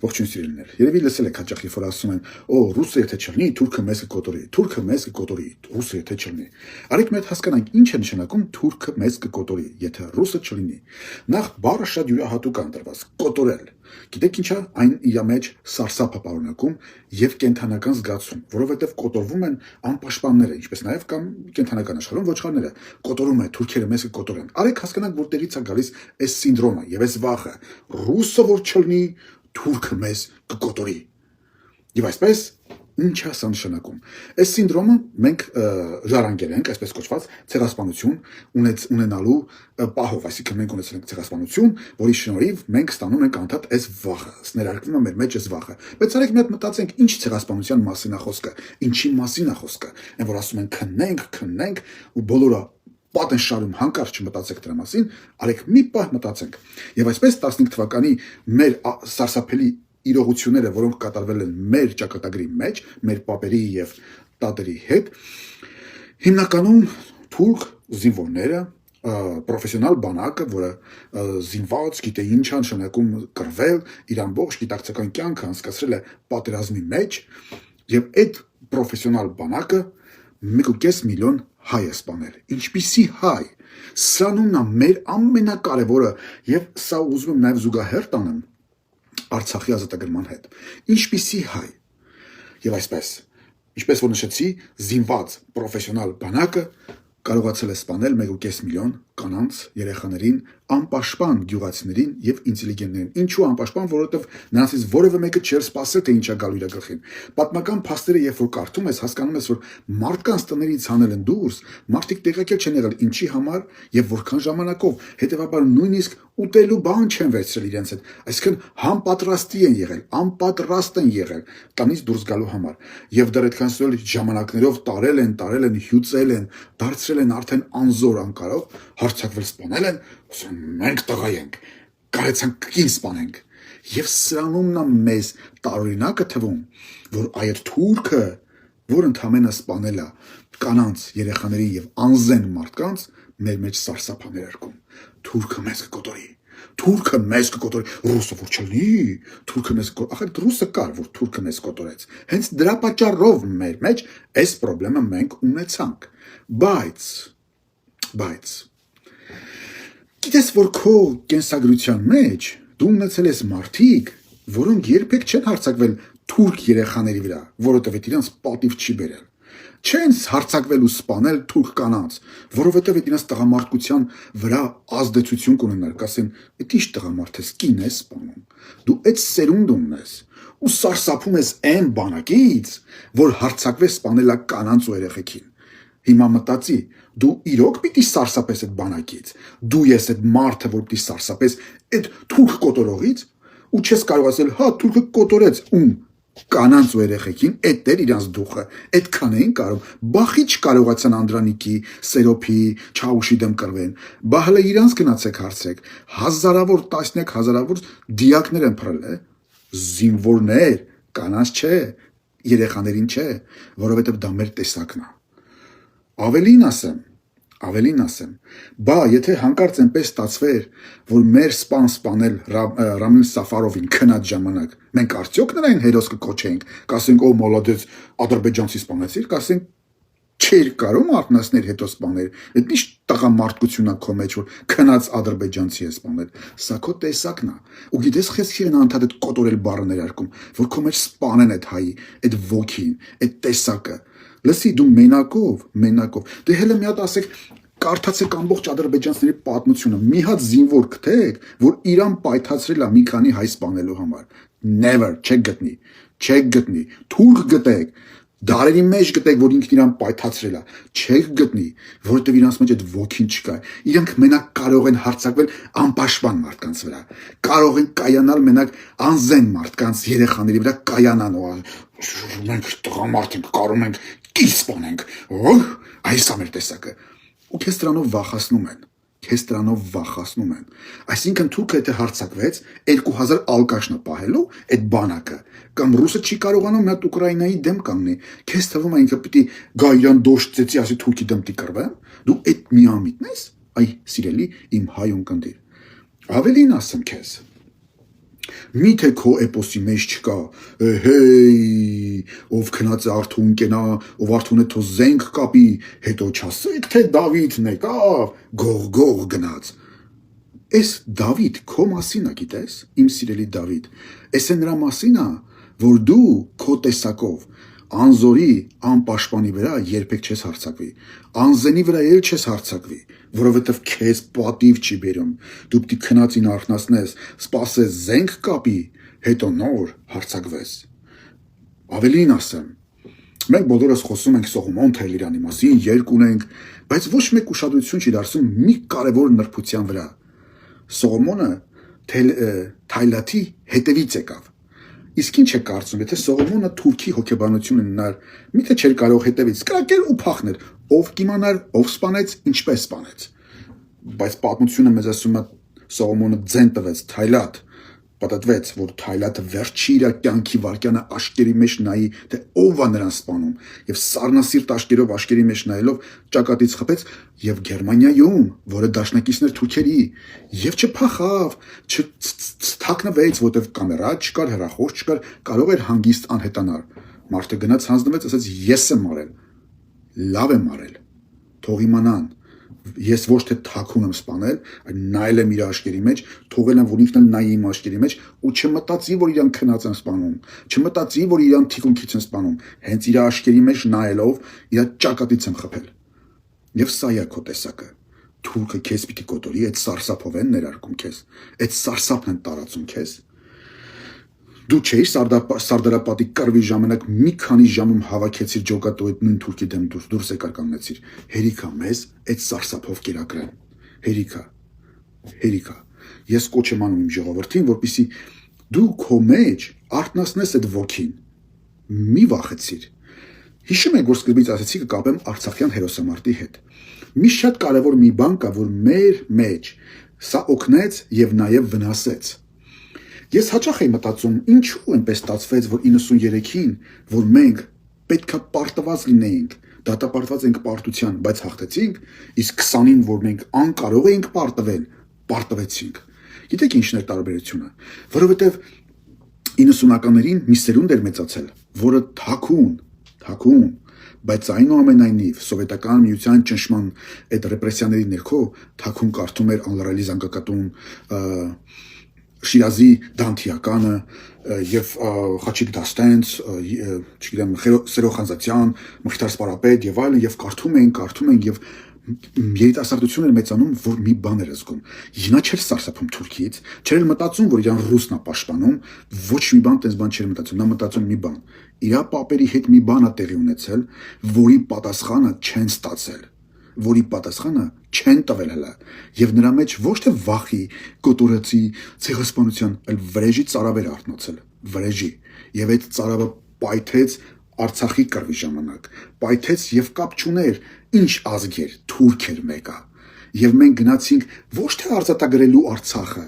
Ողջույն սիրելիներ։ Երևի լսել եք հաճախ, երբ որ ասում են, «Օ, ռուսը եթե չլինի, թուրքը մեզ կկոտորի, թուրքը մեզ կկոտորի, ռուսը եթե չլինի»։ Արեք մի հատ հասկանանք, ինչ է նշանակում թուրքը մեզ կկոտորի, եթե ռուսը չլինի։ Նախ բառը շատ յուրահատուկ է ընտրված՝ կոտորել։ Գիտեք ինչ է, այն իր մեջ սարսափ է պարունակում եւ կենթանական զգացում, որովհետեւ կոտորվում են անպաշտպանները, ինչպես նաեւ կամ կենթանական աշխարհում ոչխարները։ Կոտորում է, թուրքերը մեզ կկոտորեն։ Արեք հասկանանք, որտեղից է գալիս այս սինդրոմը եւ այս վախը։ Ռուսը որ չլինի, թուրքը մեզ կկոտորի։ Եվ այսպես ինչ է սա նշանակում։ Այս սինդրոմը մենք ժառանգել ենք, այսպես կոչված ցեղասպանություն ունենալու պահով, այսինքն մենք ունեցել ենք ցեղասպանություն, որի շնորհիվ մենք ստանում ենք անդադ այս վախը, ներարկվում է մեր մեջ այս վախը։ Բայց արեք մի հատ մտածենք, ինչ ցեղասպանության մասին է խոսքը, ինչի մասին է խոսքը։ Այն որ ասում են քննենք ու բոլորը պատ են շարում, հանկարծ չմտածեք դրա մասին, արեք մի պահ մտածենք։ Եվ այսպես 15 թվականի մեր սարսափելի իրողությունները, որոնք կատարվել են մեր ճակատագրի մեջ, մեր պապերի եւ տատերի հետ, հիմնականում թուրք զինվորները, պրոֆեսիոնալ բանակը, որը զինված, գիտե ինչ է նշանակում կռվել, իր ամբողջ գիտակցական կյանքը անցկացրել է պատերազմի մեջ, եւ այդ պրոֆեսիոնալ բանակը 1.5 միլիոն հայ է սպանել։ Ինչպիսի հայ։ Սրանումն է մեր ամենակարևորը, եւ սա ուզում եմ նաեւ զուգահեռ տանեմ Արցախի ազատագրման հետ։ Ինչպիսի հայ։ Եվ այսպես, ինչպես որ նշեցի, զինված պրոֆեսիոնալ բանակը կարողացել է սպանել 1.5 միլիոն կանանց, երեխաներին, անպաշտպան գյուղացիներին եւ ինտելիգենտներին։ Ինչու անպաշտպան, որովհետեւ նրանցից որևէ մեկը չէր սպասել, թե ինչ է գալու իր գլխին։ Պատմական փաստերը, երբ որ կարդում ես, հասկանում ես, որ մարդկանց տներից հանել են դուրս, մարդիկ տեղեկել չեն եղել ինչի համար եւ որքան ժամանակով, հետեւաբար նույնիսկ ուտելու բան չեն վերցրել իրենց հետ, այսինքն համապատրաստի են եղել, անպատրաստ են եղել տանից դուրս գալու համար։ Եվ դեռ այդքան ժամանակներով տարել են, հյուծել են, դարձրել են արդեն անզոր անկարող, հարձակվել սպանել են, ասում մենք տղա ենք, կարեցանք կին սպանենք։ Եվ սրանումն է մեզ տարօրինակը թվում, որ այդ թուրքը, որ ընդամենը սպանել է կանանց, երեխաների եւ անզեն մարդկանց, մեր մեջ սարսափ է ներարկում։ Թուրքը մեզ կկոտորի։ Թուրքը մեզ կկոտորի, ռուսը որ չլինի, թուրքը մեզ կկոտորի։ Ախր ռուսը կար, որ թուրքը մեզ կոտորեց։ Հենց դրա պատճառով մեր մեջ այս խնդրը մենք ունեցանք։ Բայց գիտես որ քո կենսագրության մեջ դու ունեցել ես մարդիկ, որոնք երբեք չեն հարձակվել թուրք երեխաների վրա, որովհետև իրենց պատիվ չի բերել։ Չեն հարձակվել ու սպանել թուրք կանանց, որովհետև իրենց տղամարդկության վրա ազդեցություն կունենար, կասեն, «Էդ ի՞նչ տղամարդ ես, կին ես սպանում»։ Դու այդ սերունդը ունես ու սարսափում ես այն բանակից, որ հարձակվեց սպանել կանանց ու երեխեքին։ Հիմա մտածի, դու իրոք պիտի սարսափես այդ բանակից, դու ես այդ մարդը, որ պիտի սարսափես այդ թուրք կոտորողից ու չես կարող ասել, հա, թուրքը կոտորեց ում կանանց ու երեխեքին, այդ էր իրանց դուխը, այդքան էին կարող, բախի չկարողացան Անդրանիկի, Սերոփի, Չաուշի դեմ կռվեն, բա հələ իրանց գնացեք հարցրեք, հազարավոր, տասնյակ հազարավոր դիակներ են փռել, զինվորներ, կանանց չէ, երեխաներին չէ, որովհետև դա մեր տեսակն է։ Ավելին ասեմ, բա եթե հանկարծ այնպես ստացվեր, որ մեր սպանել Ռամիլ Սաֆարովին քնած ժամանակ, մենք արդյոք նրան հերոս կկոչենք, կասենք, օ մոլոդեց, ադրբեջանցի սպանեցիր, կասենք, չէր կարող արտնասներ հետո սպանել, այդ ինչ տղամարդկություն է քո մեջ, որ քնած ադրբեջանցի է սպանել, սա քո տեսակն է, ու գիտես խեսքի են անդադ այդ կոտորել բառը ներարկում, որ քո մեջ սպանեն այդ հայի, այդ ոգին, այդ տեսակը, լսի դու մենակով, դե հələ մի հատ ասեք, կարդացեք ամբողջ ադրբեջանցիների պատմությունը, մի հատ զինվոր գտեք, որ Իրան պայթացրել է մի քանի հայ սպանելու համար, never, չեք գտնի, թուրք գտեք, դարերի մեջ գտեք, որ ինքն իրան պայթացրել է, չեք գտնի, որովհետև իրանց մեջ այդ ոգին չկա, իրանք մենակ կարող են հարձակվել անպաշտպան մարդկանց վրա, կարող են կայանալ մենակ անզեն մարդկանց երեխաների վրա կայանան, մենք տղամարդ ենք, կարող ենք կին սպանենք, այս է մեր տեսակը, ու քեզ դրանով վախացնում են, այսինքն թուրքը եթե հարձակվեց 2000 ալկաշնա պահելու այդ բանակը, կամ ռուսը չի կարողանում մի հատ Ուկրաինայի դեմ կանգնի, քեզ թվում է ինքը պիտի գա իրան դոշտեցի, ասի թուրքի դեմ պիտի կռվեմ, դու այդ միամիտն ես, այ սիրելի իմ հայ ունկնդիր, ավելին ասեմ քեզ, Միթե քո էպոսի մեջ չկա, հեյ, ով քնած է արթուն կենա, ով արթուն է թո զենք կապի, հետո չասեք, թե Դավիթն եկավ, գող գնաց։ Էս Դավիթ քո մասին է, գիտես, իմ սիրելի Դավիթ, էս է նրա մասին է, որ դու քո տեսակով անզորի, անպաշտպանի վրա երբեք չես հարձակվի, անզենի վրա էլ չես հարձակվի, որովհետև քեզ պատիվ չի բերում, դու պիտի քնածին արթնացնես, սպասես զենք կապի, հետո նոր հարձակվես։ Ավելին ասեմ, մենք բոլորս խոսում ենք Սողոմոն Թայլիրյանի մասին, երկ ունենք, բայց ոչ մեկ ուշադրություն չի դարձնում մի կարևոր նրբության վրա։ Սողոմոնը Թայլաթի հետևից եկավ։ Իսկ ինչ է կարծում, եթե Սողոմոնը թուրքի հոգեբանությունը ունենար, միթե չէր կարող հետևից կրակել ու փախներ, ով կիմանար, ով սպանեց, ինչպես սպանեց։ Բայց պատմությունը մեզ ասում է Սողոմոնը ձեն տվեց Թայլաթ, պատտվեց, որ Թայլաթը վերջի իր կյանքի վարկյանը աշկերի մեջ նայի, թե ով է նրան սպանում, եւ սառնասիրտ աշկերով աշկերի մեջ նայելով ճակատից խփեց եւ Գերմանիայում, որը դաշնակիցներ թուրքերի, եւ չփախավ, չթաքնվեց, որտեվ կամերա չկար, հեռախոս չկար, կարող էր հանգիստ անհետանալ։ Մարդը գնաց հանձնվեց, ասաց ես եմ արել, լավ եմ արել, թող իմանան, ես ոչ թե թաքուն եմ սպանել, այլ նայել եմ իր աշկերի մեջ, թողել եմ, որ ինքն էլ նայի իմ աշկերի մեջ ու չմտածի, որ իրան քնած են սպանում, չմտածի, որ իրան թիկունքից են սպանում, հենց իր աշկերի մեջ նայելով իր ճակատից եմ խփել։ Եվ սա է քո տեսակը։ Թուրքը քեզ պիտի կոտորի, այդ սարսափով են ներարկում քեզ, այդ սարսափն են տարածում քեզ։ Դու չէի Սարդարապատի կռվի ժամանակ մի քանի ժամում հավաքեցիր ջոկատու այդ նույն թուրքի դեմ դուրս եկար կանգնեցիր։ Հերիքա մեզ այդ սարսափով կերակրեն։ Հերիքա։ Ես կոչ եմ անում իմ ժողովրդին, որպեսզի դու քո մեջ արթնացնես այդ ոգին։ Մի վախեցիր։ Հիշում եք, որ սկզբից ասացի կկապեմ Արցախյան հերոսամարտի հետ։ Մի շատ կարևոր մի բան կա, որ մեր մեջ սա օգնեց եւ նաեւ վնասեց։ Ես հաճախ եմ մտածում, ինչու այնպես ստացվեց, որ 93-ին, որ մենք պետքա պարտված լինեինք, դատապարտված ենք պարտության, բայց հաղթեցինք, իսկ 20-ին, որ մենք անկարող էինք պարտվել, պարտվեցինք։ Գիտեք ինչն էր տարբերությունը, որովհետև 90-ականներին մի սերունդ էր մեծացել, որը թաքուն, բայց այնուամենայնիվ սովետական միության ճնշման այդ ռեպրեսիաների ներքո թաքուն կարդում էր անլարալի զանգակատուն, Շիրազի Դանթիականը եւ Խաչիկ Դաստենց, չգիտեմ, Սերո Խանզատյան, Մխիթար Սպարապետ եւ այլն եւ կարդում են եւ երիտասարդությունն էր մեծանում, որ մի բան էր զգում։ Նա չէր սարսափում Թուրքիից, չէր մտածում, որ իրան ռուսն է պաշտպանում, ոչ մի բան տես բան չէր մտածում, նա մտածում մի բան։ Իր պապերի հետ մի բան է տեղի ունեցել, որի պատասխանը չեն ստացել, որի պատասխանը չեն տվել հələ, եւ նրա մեջ ոչ թե վախի, կոտորածի, ցեղասպանության, այլ վրեժի ծարավ էր արտնացել, վրեժի, եւ այդ ծարավը պայթեց Արցախի կռվի ժամանակ, պայթեց եւ կապ չուներ, ինչ ազգ էր, թուրք էր մեկը, եւ մենք գնացինք ոչ թե արձատագրելու Արցախը,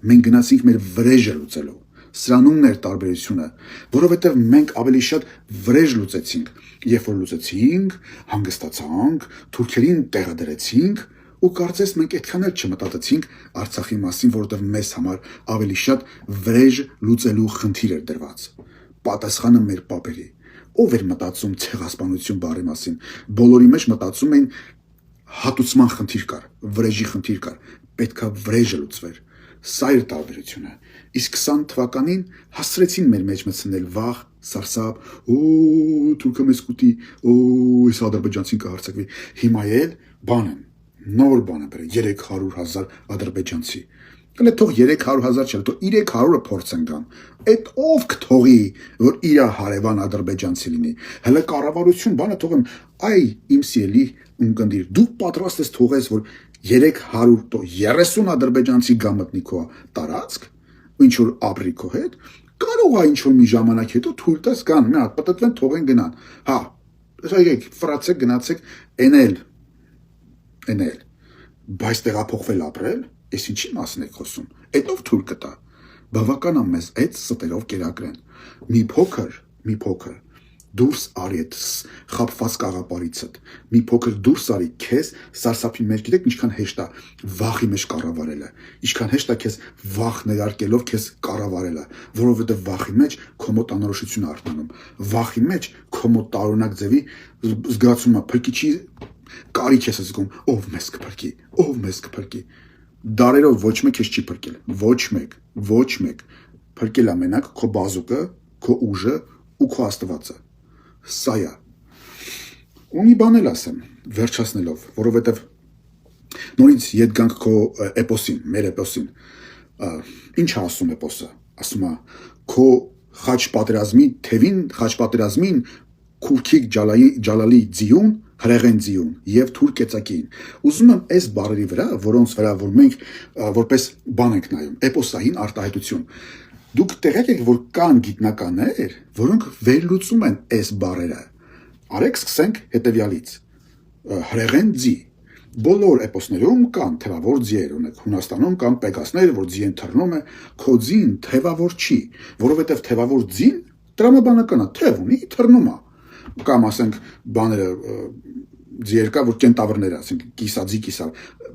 մենք գնացինք մեր վրեժը լուծելու, սրանումն էր տարբերությունը, որովհետեւ մենք ավելի շատ վրեժ լուծեցինք, երբ որ լուծեցինք, հանգստացանք, թուրքերին տեղը դրեցինք, ու կարծես մենք այդքան էլ չմտածեցինք Արցախի մասին, որովհետեւ մեզ համար ավելի շատ վրեժ լուծելու խնդիր էր դրված, պատասխանը մեր պապերի, ով էր մտածում ցեղասպանություն բառի մասին, բոլորի մեջ մտածում էին հատուցման խնդիր կար, վրեժի խնդիր կար, պետքա վրեժը լուծվեր, սա էր տարբերությունը, իսկ 20 թվականին հասցրեցին մեր մեջ մտցնել վախ, սարսափ, թուրքը մեզ կուտի, այս ադրբեջանցին կհարձակվի, հիմա էլ բան են, նոր բան է բերել, 300,000 ադրբեջանցի, Կլե թող 300,000 չէ, թող 300-ը փորձեն գան, այդ ով կթողի, որ իր հարևան ադրբեջանցի լինի, հələ կառավարություն բանը թողեմ, այ իմ սիրելի ունկնդիր, դու պատրաստ ես թողես, որ 330 ադրբեջանցի գա մտնի քո տարածք, ինչ որ ապրի քո հետ, կարող է ինչ որ մի ժամանակ հետո թույլ տաս գան, մի հատ պատտվեն, թողեն գնան, հա, եկեք, ֆրացեք, գնացեք, էնել, բայց տեղափոխվել ապրել, Ես ինչի մասն եք խոսում, այդ ով թույլ կտա, բավական է մեզ այդ ստերով կերակրեն, մի փոքր, դուրս արի այդ խաբված կաղապարիցդ, մի փոքր դուրս արի քեզ սարսափի մեջ, գիտեք ինչքան հեշտ է վախի մեջ կառավարելը, ինչքան հեշտ է քեզ վախ ներարկելով քեզ կառավարելը, որովհետև վախի մեջ քո մոտ անորոշություն է արթնանում, վախի մեջ քո մոտ տարօրինակ ձևի զգացումը փրկիչի կարիք ես զգում, ով մեզ կփրկի, ով մեզ կփրկի, դարերով ոչ մեկ քեզ չի փրկել, ոչ մեկ, փրկել ամենակ քո բազուկը, քո ուժը ու քո Աստվածը, սա է, ու մի բան էլ ասեմ, վերջացնելով, որովհետև նորից ետ գանք քո էպոսին, մեր էպոսին, ինչ է ասում էպոսը, ասում է, քո խաչ պատերազմին քուրքիկ ջալալի ձիուն, հրեղեն ձիուն և թուր կեցակին, ուզում եմ այս բառերի վրա, որոնց վրա, որ մենք որպես բան ենք նայում, էպոսային արտահայտություն, դուք տեղյակ եք, որ կան գիտնականներ, որոնք վերլուծում են այս բառերը, արեք սկսենք հետևյալից, հրեղեն ձի, բոլոր էպոսներում կան թևավոր ձիեր, ունեք Հունաստանում կան պեգասներ, որ ձի են թռնում է, քո ձին թևավոր չի, որովհետև թևավոր ձին տրամաբանական է, թև ունի, թռնում է, կամ ասենք բաները ձիեր կա, որ կենտավրներ է, ասենք կիսաձի,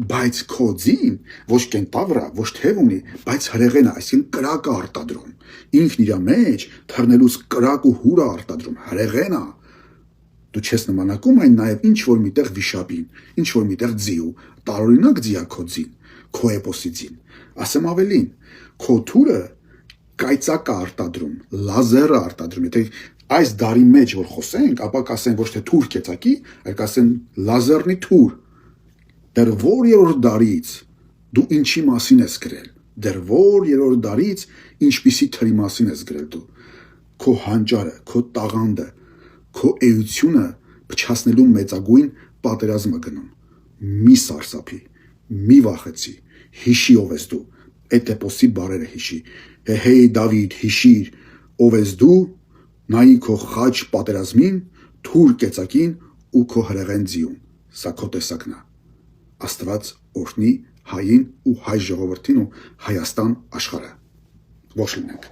բայց քո ձին ոչ կենտավր է, ոչ թև ունի, բայց հրեղեն է, այսինքն կրակ է արտադրում, ինքն իր մեջ թռնելուց կրակ ու հուր է արտադրում, հրեղեն է, դու չես նմանակում այն նաև ինչ-որ միտեղ վիշապին, ինչ-որ միտեղ ձի ու տարօրինակ ձի է քո ձին, քո էպոսի ձին, ասեմ ավելին, քո թուրը կայծակ է արտադրում, լազեր է արտադրում, եթե այս դարի մեջ որ խոսենք, ապա կասեն ոչ թե թուր կեցակի, այլ կասեն լազերնի թուր, դեռ որ երրորդ դարից դու ինչի մասին ես գրել, դեռ որ երրորդ դարից ինչպիսի թրի մասին ես գրել դու, քո հանճարը, քո տաղանդը, քո էությունը փչացնելու մեծագույն պատերազմը գնում, մի սարսափի, մի վախեցի, հիշի ով ես դու, այդ էպոսի բառերը հիշի, հեյ Դավիթ հիշիր ով ես դու, նայի քո խաչ պատերազմին, թուր կեցակին ու քո հրեղեն ձիուն, սա քո տեսակն է, Աստված օրհնի հային ու հայ ժողովրդին ու Հայաստան աշխարհը, ողջ լինենք։